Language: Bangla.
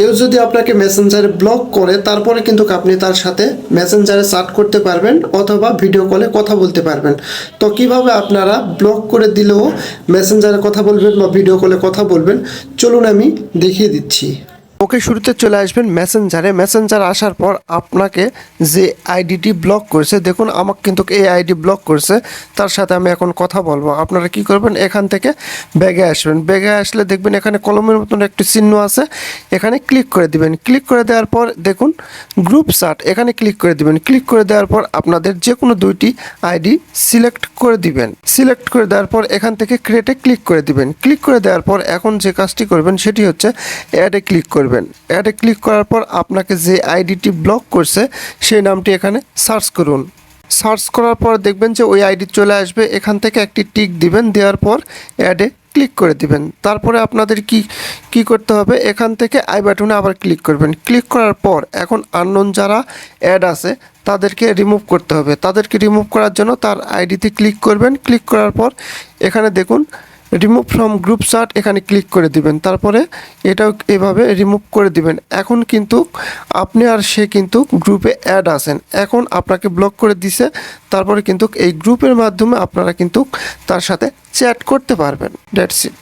কেউ যদি আপনাকে মেসেঞ্জারে ব্লক করে তারপরে কিন্তু আপনি তার সাথে মেসেঞ্জারে চ্যাট করতে পারবেন অথবা ভিডিও কলে কথা বলতে পারবেন। তো কিভাবে আপনারা ব্লক করে দিলেও মেসেঞ্জারে কথা বলবেন বা ভিডিও কলে কথা বলবেন, চলুন আমি দেখিয়ে দিচ্ছি। ওকে, শুরুতে চলে আসবেন মেসেঞ্জার আসার পর আপনাকে যে আইডিটি ব্লক করেছে, দেখুন আমাকে কিন্তু এই আইডি ব্লক করেছে, তার সাথে আমি এখন কথা বলবো। আপনারা কি করবেন, এখান থেকে ব্যাগে আসবেন। ব্যাগে আসলে দেখবেন এখানে কলমের মতন একটি চিহ্ন আছে, এখানে ক্লিক করে দিবেন। ক্লিক করে দেওয়ার পর দেখুন গ্রুপ চ্যাট, এখানে ক্লিক করে দিবেন। ক্লিক করে দেওয়ার পর আপনাদের যে কোনো দুইটি আইডি সিলেক্ট করে দিবেন। সিলেক্ট করে দেওয়ার পর এখান থেকে ক্রিয়েটে ক্লিক করে দিবেন। ক্লিক করে দেওয়ার পর এখন যে কাজটি করবেন সেটি হচ্ছে অ্যাডে ক্লিক করবেন। অ্যাডে ক্লিক করার পর আপনাকে যে আইডিটি ব্লক করছে সেই নামটি এখানে সার্চ করুন। সার্চ করার পর দেখবেন যে ওই আইডি চলে আসবে, এখান থেকে একটি টিক দিবেন, দেওয়ার পর অ্যাডে ক্লিক করে দিবেন। তারপরে আপনাদের কি করতে হবে, এখান থেকে আই বাটনে আবার ক্লিক করবেন। ক্লিক করার পর এখন আননোন যারা অ্যাড আছে তাদেরকে রিমুভ করতে হবে। তাদেরকে রিমুভ করার জন্য তার আইডিতে ক্লিক করবেন। ক্লিক করার পর এখানে দেখুন রিমুভ ফ্রম গ্রুপ চ্যাট, এখানে ক্লিক করে দিবেন। তারপরে এটাও এভাবে রিমুভ করে দিবেন। এখন কিন্তু আপনি আর সে কিন্তু গ্রুপে অ্যাড আছেন, এখন আপনাকে ব্লক করে দিছে। তারপরে কিন্তু এই গ্রুপের মাধ্যমে আপনারা কিন্তু তার সাথে চ্যাট করতে পারবেন। That's it.